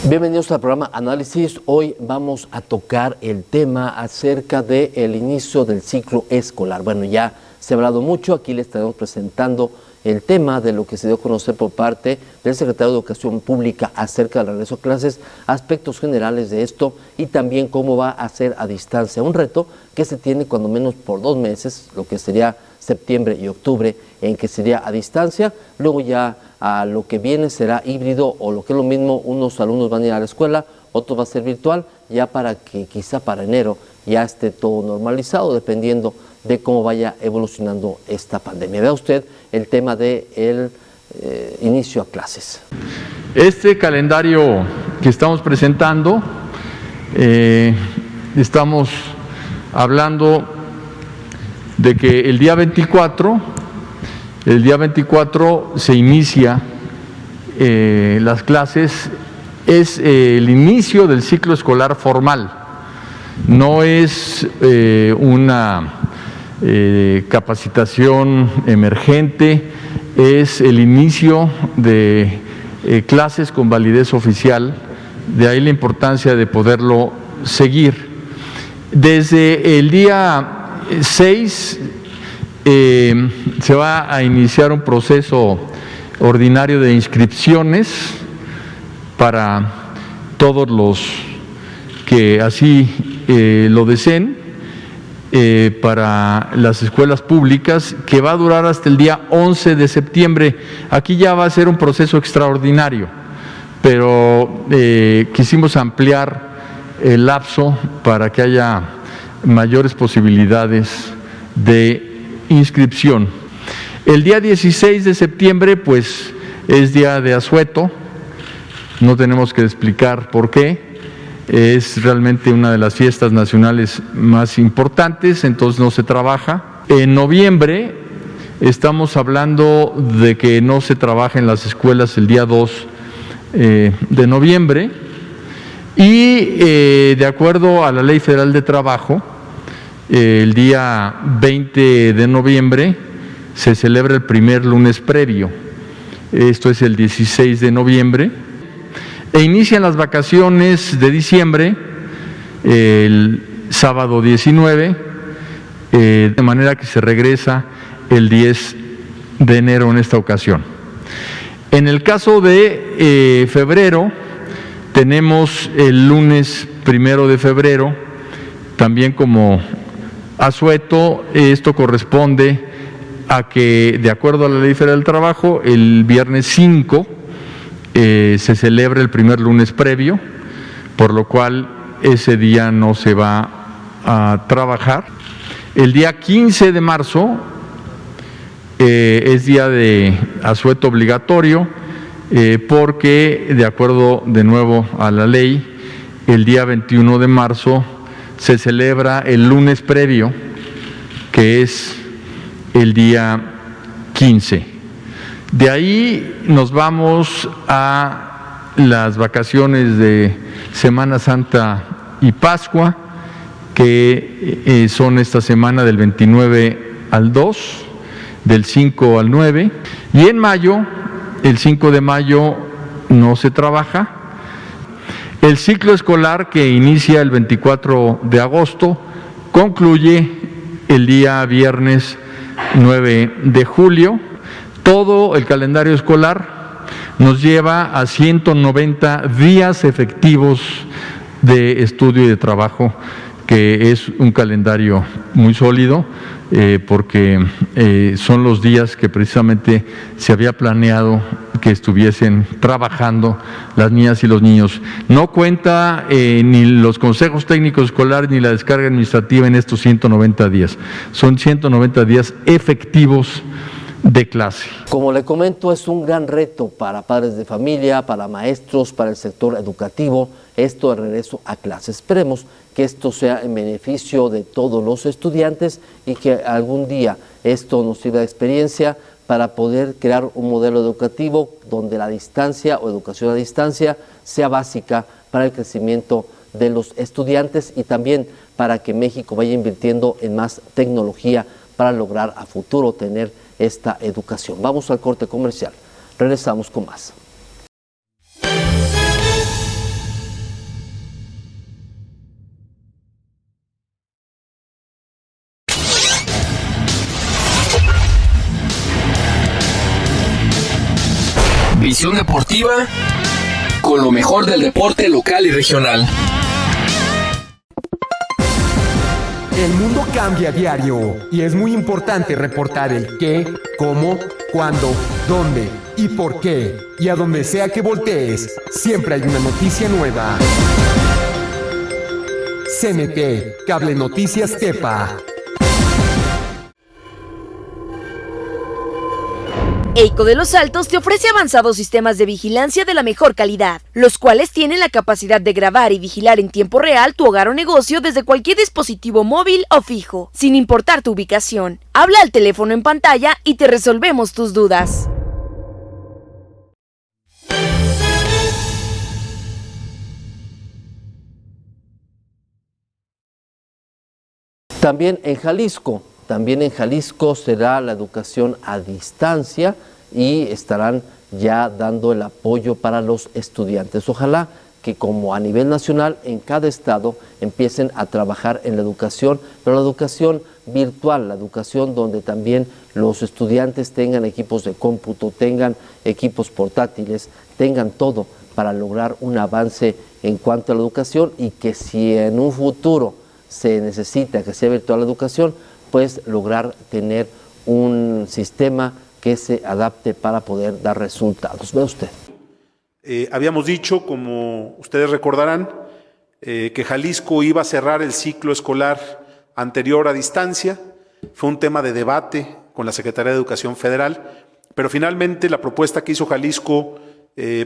Bienvenidos al programa Análisis. Hoy vamos a tocar el tema acerca del inicio del ciclo escolar. Bueno, ya se ha hablado mucho, aquí les estaremos presentando el tema de lo que se dio a conocer por parte del secretario de Educación Pública acerca del regreso a clases, aspectos generales de esto y también cómo va a ser a distancia. Un reto que se tiene cuando menos por 2 meses, lo que sería septiembre y octubre, en que sería a distancia. Luego ya a lo que viene será híbrido, o lo que es lo mismo, unos alumnos van a ir a la escuela, otros va a ser virtual, ya para que quizá para enero ya esté todo normalizado, dependiendo de cómo vaya evolucionando esta pandemia. Vea usted el tema del inicio a clases. Este calendario que estamos presentando, estamos hablando de que el día 24 se inicia las clases, es el inicio del ciclo escolar formal, no es una capacitación emergente, es el inicio de clases con validez oficial, de ahí la importancia de poderlo seguir. Desde el día 6 se va a iniciar un proceso ordinario de inscripciones para todos los que así lo deseen, para las escuelas públicas, que va a durar hasta el día 11 de septiembre. Aquí ya va a ser un proceso extraordinario, pero quisimos ampliar el lapso para que haya mayores posibilidades de inscripción. El día 16 de septiembre, pues, es día de asueto, no tenemos que explicar por qué. Es realmente una de las fiestas nacionales más importantes, entonces no se trabaja. En noviembre estamos hablando de que no se trabaja en las escuelas el día 2 de noviembre y de acuerdo a la Ley Federal de Trabajo, el día 20 de noviembre se celebra el primer lunes previo, esto es el 16 de noviembre. E inician las vacaciones de diciembre el sábado 19, de manera que se regresa el 10 de enero en esta ocasión. En el caso de febrero, tenemos el lunes 1 de febrero, también como asueto. Esto corresponde a que, de acuerdo a la Ley Federal del Trabajo, el viernes 5, se celebra el primer lunes previo, por lo cual ese día no se va a trabajar. El día 15 de marzo es día de asueto obligatorio, porque de acuerdo de nuevo a la ley, el día 21 de marzo se celebra el lunes previo, que es el día 15. De ahí nos vamos a las vacaciones de Semana Santa y Pascua, que son esta semana del 29 al 2, del 5 al 9. Y en mayo, el 5 de mayo, no se trabaja. El ciclo escolar, que inicia el 24 de agosto, concluye el día viernes 9 de julio. Todo el calendario escolar nos lleva a 190 días efectivos de estudio y de trabajo, que es un calendario muy sólido, porque son los días que precisamente se había planeado que estuviesen trabajando las niñas y los niños. No cuenta ni los consejos técnicos escolares ni la descarga administrativa en estos 190 días. Son 190 días efectivos de clase. Como le comento, es un gran reto para padres de familia, para maestros, para el sector educativo, esto de regreso a clases. Esperemos que esto sea en beneficio de todos los estudiantes y que algún día esto nos sirva de experiencia para poder crear un modelo educativo donde la distancia o educación a distancia sea básica para el crecimiento de los estudiantes y también para que México vaya invirtiendo en más tecnología para lograr a futuro tener esta educación. Vamos al corte comercial. Regresamos con más. Visión deportiva con lo mejor del deporte local y regional. El mundo cambia a diario y es muy importante reportar el qué, cómo, cuándo, dónde y por qué. Y a donde sea que voltees, siempre hay una noticia nueva. CNT, Cable Noticias Tepa. EICO de Los Altos te ofrece avanzados sistemas de vigilancia de la mejor calidad, los cuales tienen la capacidad de grabar y vigilar en tiempo real tu hogar o negocio desde cualquier dispositivo móvil o fijo, sin importar tu ubicación. Habla al teléfono en pantalla y te resolvemos tus dudas. También en Jalisco será la educación a distancia y estarán ya dando el apoyo para los estudiantes. Ojalá que como a nivel nacional en cada estado empiecen a trabajar en la educación, pero la educación virtual, la educación donde también los estudiantes tengan equipos de cómputo, tengan equipos portátiles, tengan todo para lograr un avance en cuanto a la educación y que si en un futuro se necesita que sea virtual la educación, pues lograr tener un sistema que se adapte para poder dar resultados. Vea usted. Habíamos dicho, como ustedes recordarán, que Jalisco iba a cerrar el ciclo escolar anterior a distancia. Fue un tema de debate con la Secretaría de Educación Federal, pero finalmente la propuesta que hizo Jalisco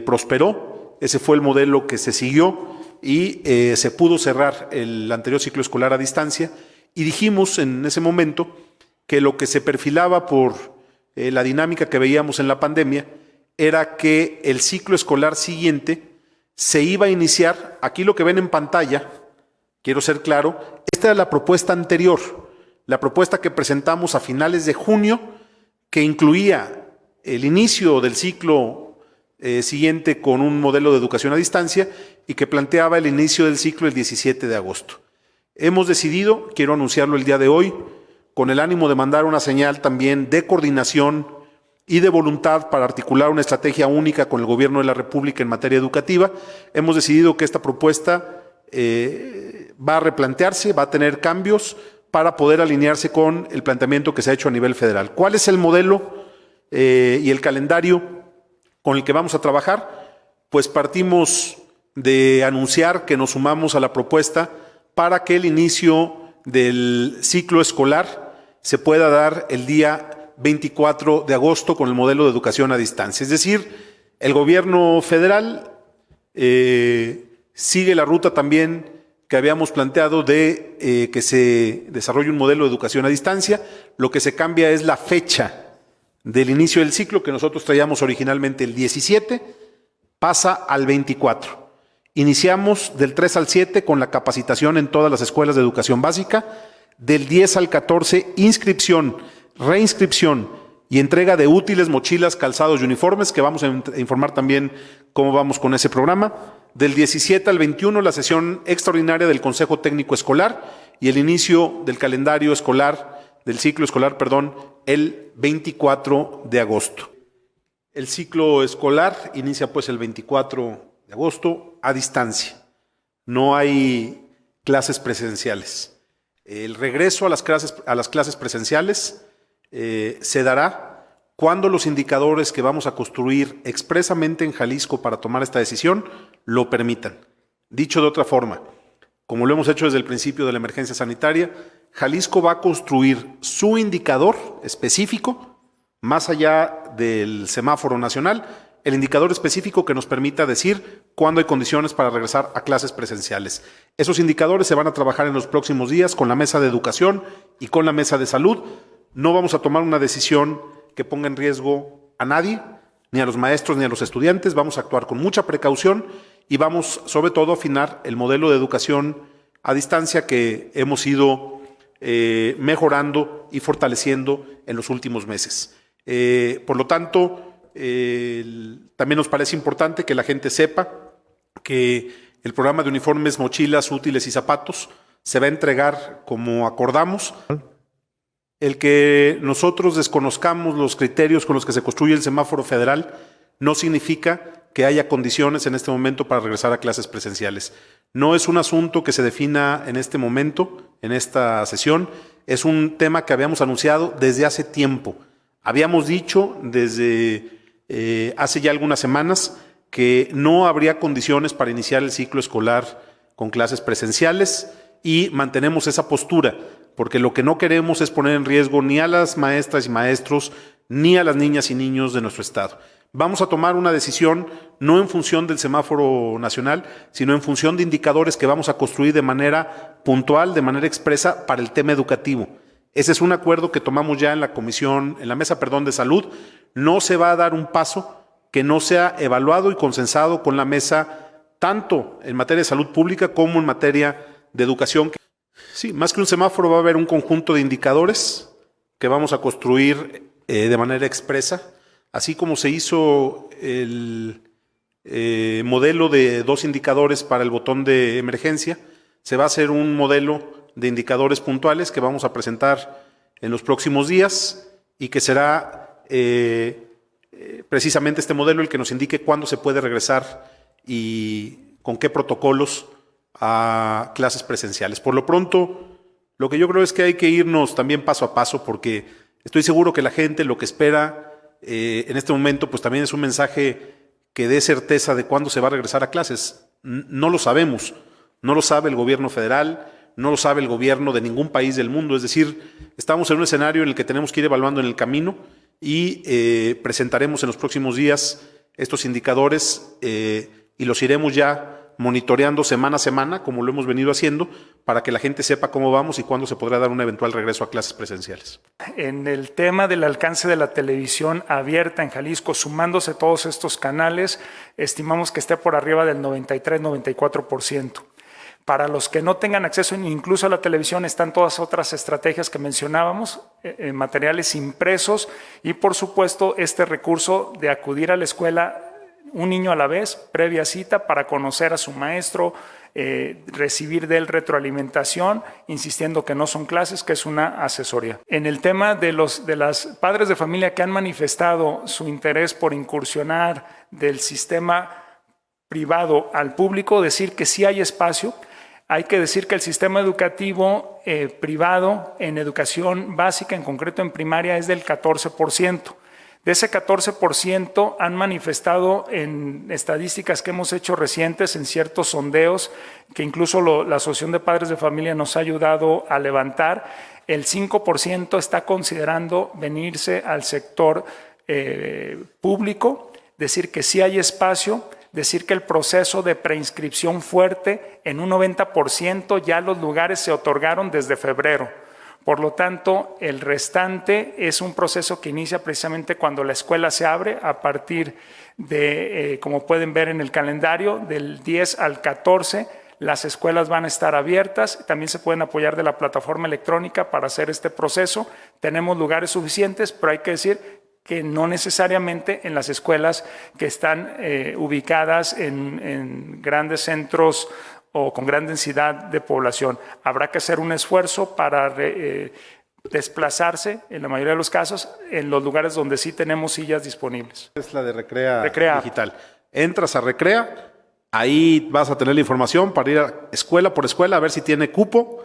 prosperó. Ese fue el modelo que se siguió y se pudo cerrar el anterior ciclo escolar a distancia. Y dijimos en ese momento que lo que se perfilaba por la dinámica que veíamos en la pandemia era que el ciclo escolar siguiente se iba a iniciar, aquí lo que ven en pantalla, quiero ser claro, esta era la propuesta anterior, la propuesta que presentamos a finales de junio, que incluía el inicio del ciclo siguiente con un modelo de educación a distancia y que planteaba el inicio del ciclo el 17 de agosto. Hemos decidido, quiero anunciarlo el día de hoy, con el ánimo de mandar una señal también de coordinación y de voluntad para articular una estrategia única con el Gobierno de la República en materia educativa, hemos decidido que esta propuesta va a replantearse, va a tener cambios para poder alinearse con el planteamiento que se ha hecho a nivel federal. ¿Cuál es el modelo y el calendario con el que vamos a trabajar? Pues partimos de anunciar que nos sumamos a la propuesta para que el inicio del ciclo escolar se pueda dar el día 24 de agosto con el modelo de educación a distancia. Es decir, el gobierno federal sigue la ruta también que habíamos planteado de que se desarrolle un modelo de educación a distancia. Lo que se cambia es la fecha del inicio del ciclo, que nosotros traíamos originalmente el 17, pasa al 24. Iniciamos del 3 al 7 con la capacitación en todas las escuelas de educación básica, del 10 al 14 inscripción, reinscripción y entrega de útiles, mochilas, calzados y uniformes, que vamos a informar también cómo vamos con ese programa. Del 17 al 21 la sesión extraordinaria del Consejo Técnico Escolar y el inicio del calendario escolar, del ciclo escolar, el 24 de agosto. El ciclo escolar inicia pues el 24 de agosto a distancia. No hay clases presenciales. El regreso a las clases presenciales se dará cuando los indicadores que vamos a construir expresamente en Jalisco para tomar esta decisión lo permitan. Dicho de otra forma, como lo hemos hecho desde el principio de la emergencia sanitaria, Jalisco va a construir su indicador específico, más allá del semáforo nacional, el indicador específico que nos permita decir cuándo hay condiciones para regresar a clases presenciales. Esos indicadores se van a trabajar en los próximos días con la mesa de educación y con la mesa de salud. No vamos a tomar una decisión que ponga en riesgo a nadie, ni a los maestros ni a los estudiantes. Vamos a actuar con mucha precaución y vamos sobre todo a afinar el modelo de educación a distancia que hemos ido mejorando y fortaleciendo en los últimos meses. Por lo tanto, también nos parece importante que la gente sepa que el programa de uniformes, mochilas, útiles y zapatos se va a entregar como acordamos. El que nosotros desconozcamos los criterios con los que se construye el semáforo federal no significa que haya condiciones en este momento para regresar a clases presenciales. No es un asunto que se defina en este momento, en esta sesión, es un tema que habíamos anunciado desde hace tiempo. Habíamos dicho desde hace ya algunas semanas que no habría condiciones para iniciar el ciclo escolar con clases presenciales y mantenemos esa postura, porque lo que no queremos es poner en riesgo ni a las maestras y maestros ni a las niñas y niños de nuestro estado. Vamos a tomar una decisión no en función del semáforo nacional, sino en función de indicadores que vamos a construir de manera puntual, de manera expresa para el tema educativo. Ese es un acuerdo que tomamos ya en la mesa de salud. No se va a dar un paso que no sea evaluado y consensado con la mesa, tanto en materia de salud pública como en materia de educación. Sí, más que un semáforo va a haber un conjunto de indicadores que vamos a construir de manera expresa, así como se hizo el modelo de 2 indicadores para el botón de emergencia. Se va a hacer un modelo de indicadores puntuales que vamos a presentar en los próximos días y que será precisamente este modelo el que nos indique cuándo se puede regresar y con qué protocolos a clases presenciales. Por lo pronto, lo que yo creo es que hay que irnos también paso a paso, porque estoy seguro que la gente lo que espera en este momento pues también es un mensaje que dé certeza de cuándo se va a regresar a clases. No lo sabemos, no lo sabe el gobierno federal, no lo sabe el gobierno de ningún país del mundo. Es decir, estamos en un escenario en el que tenemos que ir evaluando en el camino y presentaremos en los próximos días estos indicadores y los iremos ya monitoreando semana a semana, como lo hemos venido haciendo, para que la gente sepa cómo vamos y cuándo se podrá dar un eventual regreso a clases presenciales. En el tema del alcance de la televisión abierta en Jalisco, sumándose todos estos canales, estimamos que esté por arriba del 93-94%. Para los que no tengan acceso incluso a la televisión, están todas otras estrategias que mencionábamos, materiales impresos y, por supuesto, este recurso de acudir a la escuela un niño a la vez, previa cita, para conocer a su maestro, recibir de él retroalimentación, insistiendo que no son clases, que es una asesoría. En el tema de las padres de familia que han manifestado su interés por incursionar del sistema privado al público, decir que sí hay espacio. Hay que decir que el sistema educativo privado en educación básica, en concreto en primaria, es del 14%. De ese 14% han manifestado en estadísticas que hemos hecho recientes, en ciertos sondeos, que incluso la Asociación de Padres de Familia nos ha ayudado a levantar, el 5% está considerando venirse al sector público, decir que sí hay espacio, decir que el proceso de preinscripción fuerte en un 90% ya los lugares se otorgaron desde febrero. Por lo tanto, el restante es un proceso que inicia precisamente cuando la escuela se abre a partir de, como pueden ver en el calendario, del 10 al 14, las escuelas van a estar abiertas. También se pueden apoyar de la plataforma electrónica para hacer este proceso. Tenemos lugares suficientes, pero hay que decir que no necesariamente en las escuelas que están ubicadas en grandes centros o con gran densidad de población. Habrá que hacer un esfuerzo para desplazarse, en la mayoría de los casos, en los lugares donde sí tenemos sillas disponibles. Es la de Recrea Digital. Entras a Recrea, ahí vas a tener la información para ir a escuela por escuela a ver si tiene cupo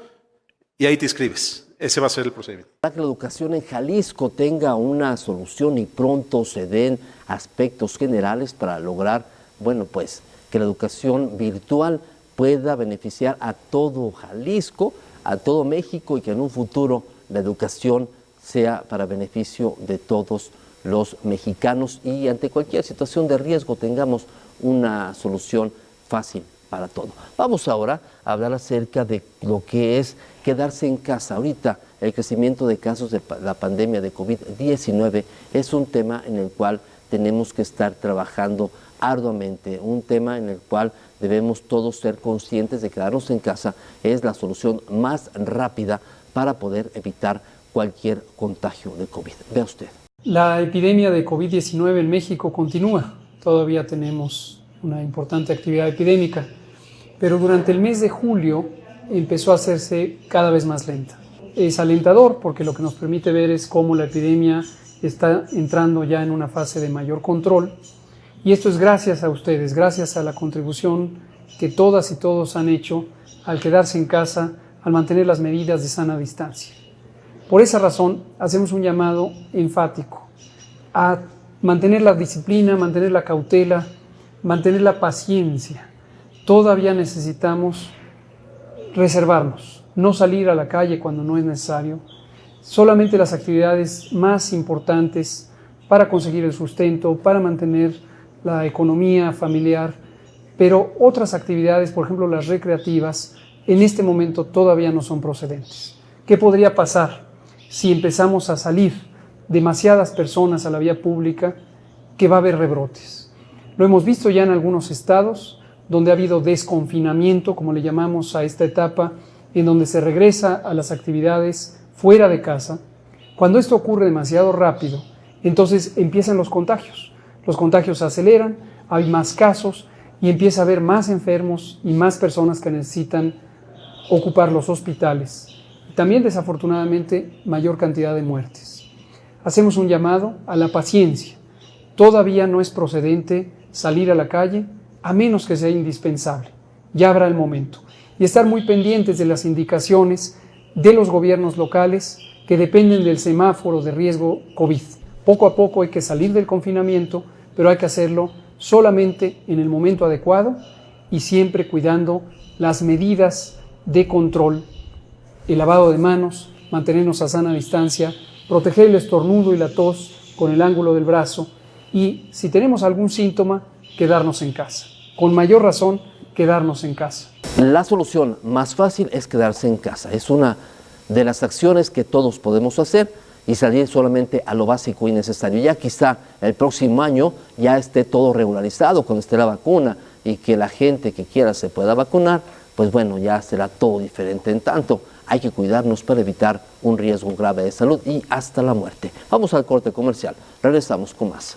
y ahí te inscribes. Ese va a ser el procedimiento. Para que la educación en Jalisco tenga una solución y pronto se den aspectos generales para lograr, bueno, pues que la educación virtual pueda beneficiar a todo Jalisco, a todo México y que en un futuro la educación sea para beneficio de todos los mexicanos y ante cualquier situación de riesgo tengamos una solución fácil para todo. Vamos ahora a hablar acerca de lo que es quedarse en casa. Ahorita el crecimiento de casos de la pandemia de COVID-19 es un tema en el cual tenemos que estar trabajando arduamente, un tema en el cual debemos todos ser conscientes de que quedarnos en casa es la solución más rápida para poder evitar cualquier contagio de COVID. Vea usted. La epidemia de COVID-19 en México continúa. Todavía tenemos una importante actividad epidémica, pero durante el mes de julio empezó a hacerse cada vez más lenta. Es alentador porque lo que nos permite ver es cómo la epidemia está entrando ya en una fase de mayor control, y esto es gracias a ustedes, gracias a la contribución que todas y todos han hecho al quedarse en casa, al mantener las medidas de sana distancia. Por esa razón, hacemos un llamado enfático a mantener la disciplina, mantener la cautela, mantener la paciencia. Todavía necesitamos reservarnos, no salir a la calle cuando no es necesario, solamente las actividades más importantes para conseguir el sustento, para mantener la economía familiar, pero otras actividades, por ejemplo las recreativas, en este momento todavía no son procedentes. ¿Qué podría pasar si empezamos a salir demasiadas personas a la vía pública? Que va a haber rebrotes. Lo hemos visto ya en algunos estados donde ha habido desconfinamiento, como le llamamos a esta etapa, en donde se regresa a las actividades fuera de casa. Cuando esto ocurre demasiado rápido, entonces empiezan los contagios. Los contagios se aceleran, hay más casos y empieza a haber más enfermos y más personas que necesitan ocupar los hospitales. También, desafortunadamente, mayor cantidad de muertes. Hacemos un llamado a la paciencia. Todavía no es procedente salir a la calle, a menos que sea indispensable. Ya habrá el momento. Y estar muy pendientes de las indicaciones de los gobiernos locales que dependen del semáforo de riesgo COVID. Poco a poco hay que salir del confinamiento, pero hay que hacerlo solamente en el momento adecuado y siempre cuidando las medidas de control, el lavado de manos, mantenernos a sana distancia, proteger el estornudo y la tos con el ángulo del brazo y, si tenemos algún síntoma, quedarnos en casa. Con mayor razón, quedarnos en casa. La solución más fácil es quedarse en casa. Es una de las acciones que todos podemos hacer y salir solamente a lo básico y necesario. Ya quizá el próximo año ya esté todo regularizado cuando esté la vacuna y que la gente que quiera se pueda vacunar, pues bueno, ya será todo diferente. En tanto, hay que cuidarnos para evitar un riesgo grave de salud y hasta la muerte. Vamos al corte comercial. Regresamos con más.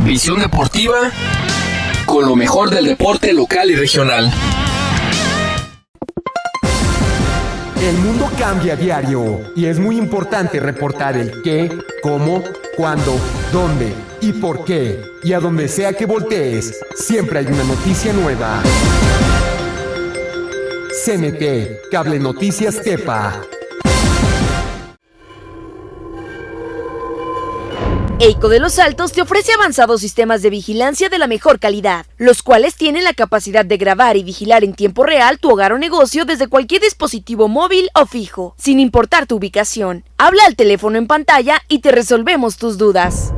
Visión deportiva con lo mejor del deporte local y regional. El mundo cambia a diario y es muy importante reportar el qué, cómo, cuándo, dónde y por qué. Y a donde sea que voltees, siempre hay una noticia nueva. CNT, Cable Noticias Tepa. EICO de Los Altos te ofrece avanzados sistemas de vigilancia de la mejor calidad, los cuales tienen la capacidad de grabar y vigilar en tiempo real tu hogar o negocio desde cualquier dispositivo móvil o fijo, sin importar tu ubicación. Habla al teléfono en pantalla y te resolvemos tus dudas.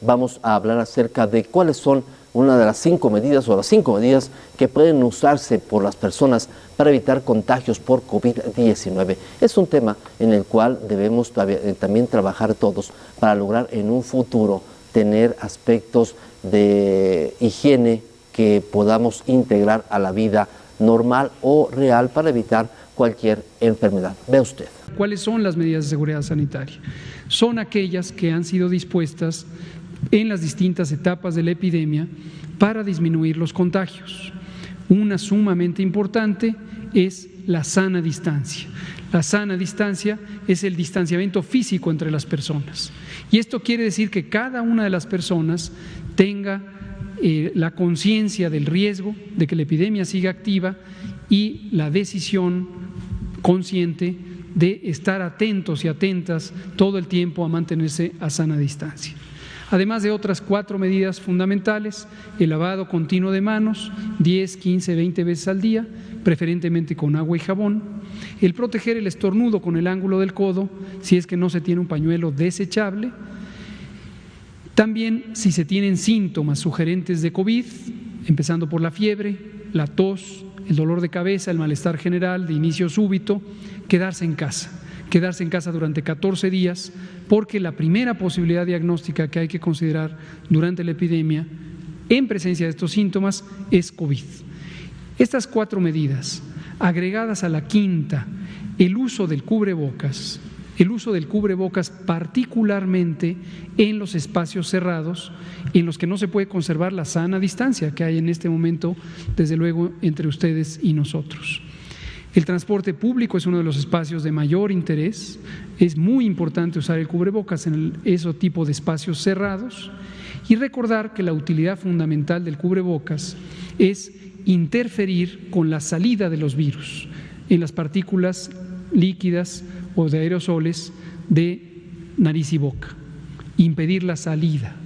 Vamos a hablar acerca de cuáles son una de las 5 medidas o las 5 medidas que pueden usarse por las personas para evitar contagios por COVID-19. Es un tema en el cual debemos también trabajar todos para lograr en un futuro tener aspectos de higiene que podamos integrar a la vida normal o real para evitar cualquier enfermedad. Vea usted. ¿Cuáles son las medidas de seguridad sanitaria? Son aquellas que han sido dispuestas en las distintas etapas de la epidemia para disminuir los contagios. Una sumamente importante es la sana distancia. La sana distancia es el distanciamiento físico entre las personas. Y esto quiere decir que cada una de las personas tenga la conciencia del riesgo de que la epidemia siga activa y la decisión consciente de estar atentos y atentas todo el tiempo a mantenerse a sana distancia. además de otras 4 medidas fundamentales: el lavado continuo de manos 10, 15, 20 veces al día, preferentemente con agua y jabón; el proteger el estornudo con el ángulo del codo si es que no se tiene un pañuelo desechable; también si se tienen síntomas sugerentes de COVID, empezando por la fiebre, la tos, el dolor de cabeza, el malestar general de inicio súbito, quedarse en casa durante 14 días, porque la primera posibilidad diagnóstica que hay que considerar durante la epidemia, en presencia de estos síntomas, es COVID. Estas 4 medidas, agregadas a la quinta, el uso del cubrebocas particularmente en los espacios cerrados, en los que no se puede conservar la sana distancia que hay en este momento, desde luego, entre ustedes y nosotros. El transporte público es uno de los espacios de mayor interés. Es muy importante usar el cubrebocas en ese tipo de espacios cerrados, y recordar que la utilidad fundamental del cubrebocas es interferir con la salida de los virus en las partículas líquidas o de aerosoles de nariz y boca, impedir la salida.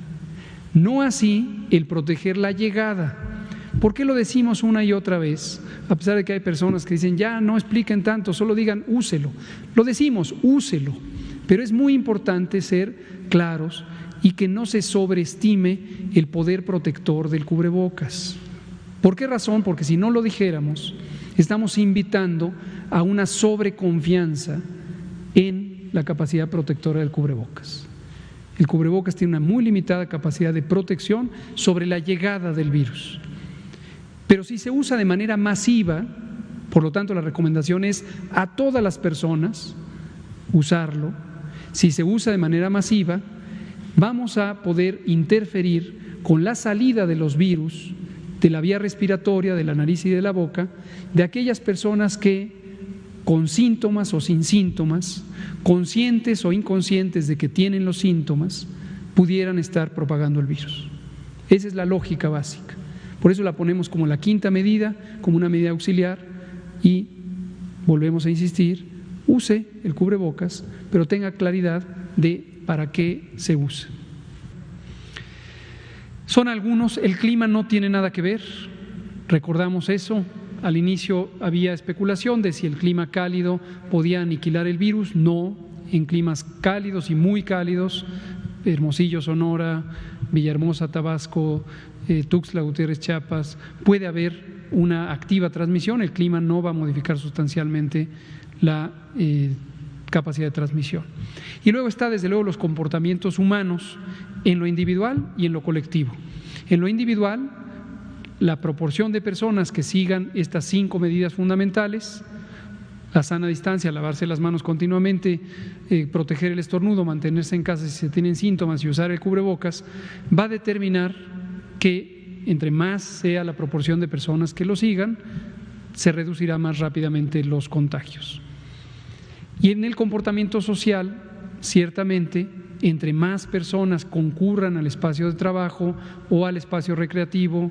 No así el proteger la llegada. ¿Por qué lo decimos una y otra vez? A pesar de que hay personas que dicen, ya no expliquen tanto, solo digan úselo. Lo decimos, úselo, pero es muy importante ser claros y que no se sobreestime el poder protector del cubrebocas. ¿Por qué razón? Porque si no lo dijéramos, estamos invitando a una sobreconfianza en la capacidad protectora del cubrebocas. El cubrebocas tiene una muy limitada capacidad de protección sobre la llegada del virus. Pero si se usa de manera masiva, por lo tanto la recomendación es a todas las personas usarlo. Si se usa de manera masiva, vamos a poder interferir con la salida de los virus de la vía respiratoria, de la nariz y de la boca, de aquellas personas que, con síntomas o sin síntomas, conscientes o inconscientes de que tienen los síntomas, pudieran estar propagando el virus. Esa es la lógica básica. Por eso la ponemos como la quinta medida, como una medida auxiliar, y volvemos a insistir, use el cubrebocas, pero tenga claridad de para qué se usa. Son algunos, el clima no tiene nada que ver, recordamos eso. Al inicio había especulación de si el clima cálido podía aniquilar el virus. No, en climas cálidos y muy cálidos, Hermosillo, Sonora, Villahermosa, Tabasco, Tuxtla Gutiérrez, Chiapas, puede haber una activa transmisión. El clima no va a modificar sustancialmente la capacidad de transmisión. Y luego está, desde luego, los comportamientos humanos en lo individual y en lo colectivo. En lo individual, la proporción de personas que sigan estas 5 medidas fundamentales: la sana distancia, lavarse las manos continuamente, proteger el estornudo, mantenerse en casa si se tienen síntomas y usar el cubrebocas, va a determinar que entre más sea la proporción de personas que lo sigan, se reducirá más rápidamente los contagios. Y en el comportamiento social, ciertamente, entre más personas concurran al espacio de trabajo o al espacio recreativo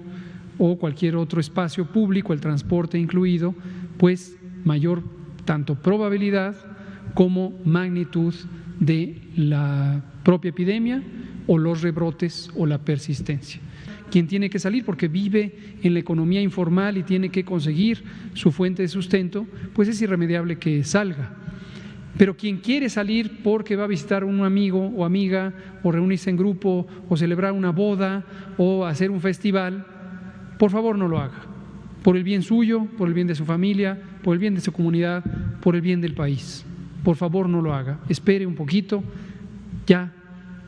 o cualquier otro espacio público, el transporte incluido, pues mayor tanto probabilidad como magnitud de la propia epidemia o los rebrotes o la persistencia. Quien tiene que salir porque vive en la economía informal y tiene que conseguir su fuente de sustento, pues es irremediable que salga. Pero quien quiere salir porque va a visitar a un amigo o amiga, o reunirse en grupo, o celebrar una boda, o hacer un festival, por favor no lo haga. Por el bien suyo, por el bien de su familia, por el bien de su comunidad, por el bien del país. Por favor no lo haga. Espere un poquito. Ya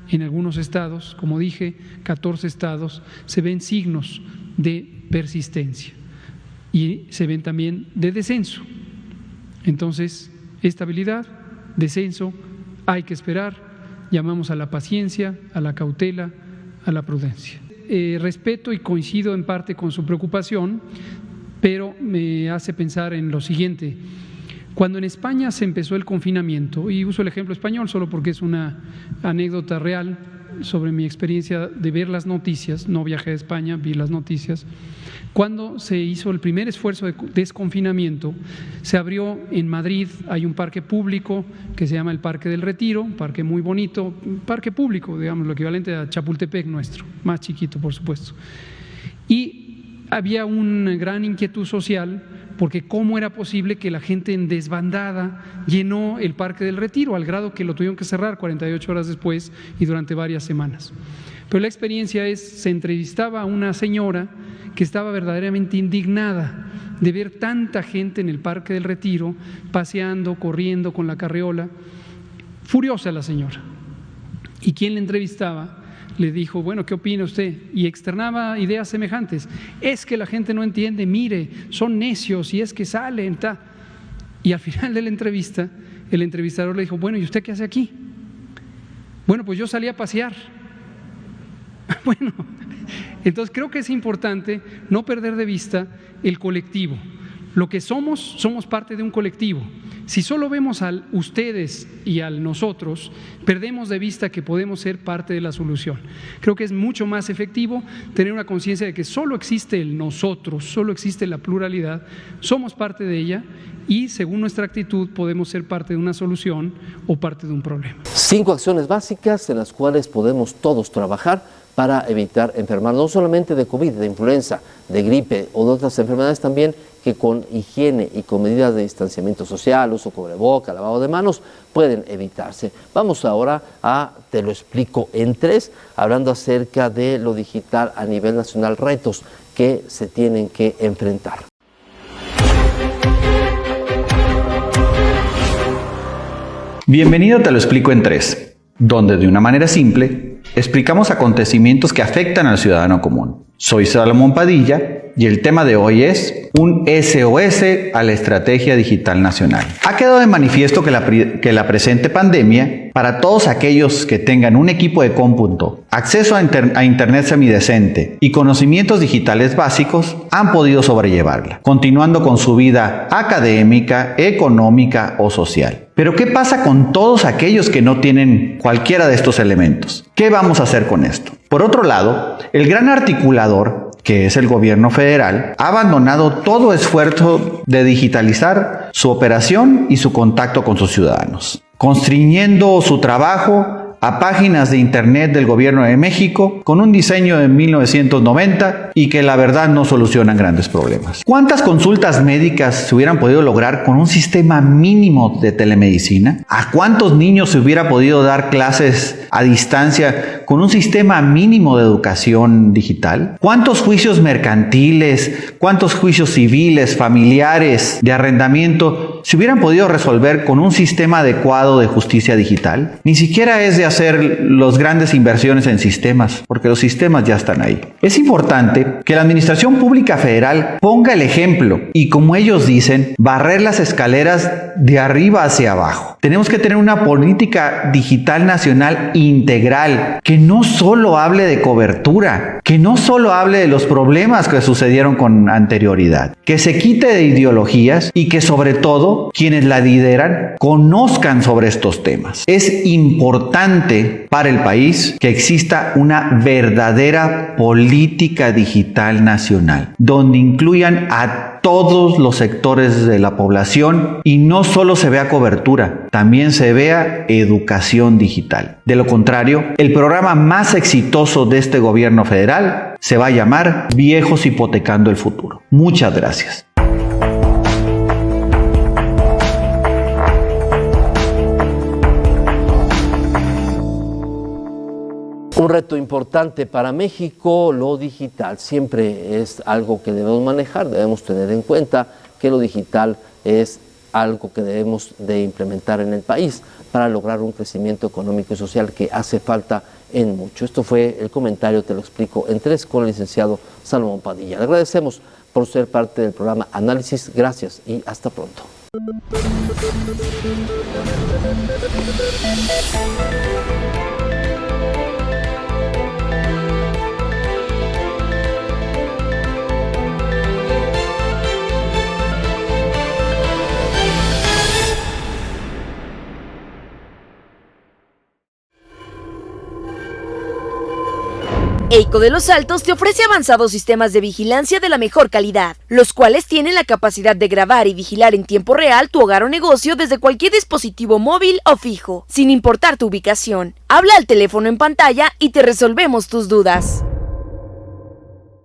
en algunos estados, como dije, 14 estados, se ven signos de persistencia y se ven también de descenso. Entonces, estabilidad, descenso, hay que esperar. Llamamos a la paciencia, a la cautela, a la prudencia. Respeto y coincido en parte con su preocupación, pero me hace pensar en lo siguiente. Cuando en España se empezó el confinamiento, y uso el ejemplo español solo porque es una anécdota real, sobre mi experiencia de ver las noticias. No viajé a España, vi las noticias. Cuando se hizo el primer esfuerzo de desconfinamiento, se abrió en Madrid, hay un parque público que se llama el Parque del Retiro, un parque muy bonito, un parque público, digamos, lo equivalente a Chapultepec nuestro, más chiquito por supuesto. Y había una gran inquietud social porque cómo era posible que la gente en desbandada llenó el Parque del Retiro, al grado que lo tuvieron que cerrar 48 horas después y durante varias semanas. Pero la experiencia se entrevistaba a una señora que estaba verdaderamente indignada de ver tanta gente en el Parque del Retiro, paseando, corriendo con la carriola, furiosa la señora. Y quien le entrevistaba le dijo, bueno, ¿qué opina usted? Y externaba ideas semejantes. Es que la gente no entiende, mire, son necios y es que salen, ta. Y al final de la entrevista, el entrevistador le dijo, bueno, ¿y usted qué hace aquí? Bueno, pues yo salí a pasear. Bueno, entonces creo que es importante no perder de vista el colectivo. Lo que somos parte de un colectivo. Si solo vemos al ustedes y al nosotros, perdemos de vista que podemos ser parte de la solución. Creo que es mucho más efectivo tener una conciencia de que solo existe el nosotros, solo existe la pluralidad, somos parte de ella y según nuestra actitud podemos ser parte de una solución o parte de un problema. 5 acciones básicas en las cuales podemos todos trabajar para evitar enfermar no solamente de COVID, de influenza, de gripe o de otras enfermedades también que con higiene y con medidas de distanciamiento social, uso cubreboca, lavado de manos, pueden evitarse. Vamos ahora a Te lo explico en 3, hablando acerca de lo digital a nivel nacional, retos que se tienen que enfrentar. Bienvenido a Te lo explico en 3, donde de una manera simple explicamos acontecimientos que afectan al ciudadano común. Soy Salomón Padilla y el tema de hoy es un SOS a la Estrategia Digital Nacional. Ha quedado de manifiesto que la presente pandemia, para todos aquellos que tengan un equipo de cómputo, acceso a Internet semidecente y conocimientos digitales básicos, han podido sobrellevarla, continuando con su vida académica, económica o social. Pero ¿qué pasa con todos aquellos que no tienen cualquiera de estos elementos? ¿Qué vamos a hacer con esto? Por otro lado, el gran articulador, que es el gobierno federal, ha abandonado todo esfuerzo de digitalizar su operación y su contacto con sus ciudadanos, constriñendo su trabajo a páginas de internet del gobierno de México con un diseño de 1990 y que la verdad no solucionan grandes problemas. ¿Cuántas consultas médicas se hubieran podido lograr con un sistema mínimo de telemedicina? ¿A cuántos niños se hubiera podido dar clases a distancia con un sistema mínimo de educación digital? ¿Cuántos juicios mercantiles, cuántos juicios civiles, familiares, de arrendamiento se hubieran podido resolver con un sistema adecuado de justicia digital? Ni siquiera es de hacer las grandes inversiones en sistemas, porque los sistemas ya están ahí. Es importante que la Administración Pública Federal ponga el ejemplo y, como ellos dicen, barrer las escaleras de arriba hacia abajo. Tenemos que tener una política digital nacional integral, que no solo hable de cobertura, que no solo hable de los problemas que sucedieron con anterioridad, que se quite de ideologías y que sobre todo quienes la lideran conozcan sobre estos temas. Es importante para el país que exista una verdadera política digital nacional, donde incluyan a todos los sectores de la población y no solo se vea cobertura, también se vea educación digital. De lo contrario, el programa más exitoso de este gobierno federal se va a llamar Viejos Hipotecando el Futuro. Muchas gracias. Un reto importante para México, lo digital. Siempre es algo que debemos manejar, debemos tener en cuenta que lo digital es algo que debemos de implementar en el país para lograr un crecimiento económico y social que hace falta en mucho. Esto fue el comentario, te lo explico en 3 con el licenciado Salomón Padilla. Le agradecemos por ser parte del programa Análisis. Gracias y hasta pronto. EICO de Los Altos te ofrece avanzados sistemas de vigilancia de la mejor calidad, los cuales tienen la capacidad de grabar y vigilar en tiempo real tu hogar o negocio desde cualquier dispositivo móvil o fijo, sin importar tu ubicación. Habla al teléfono en pantalla y te resolvemos tus dudas.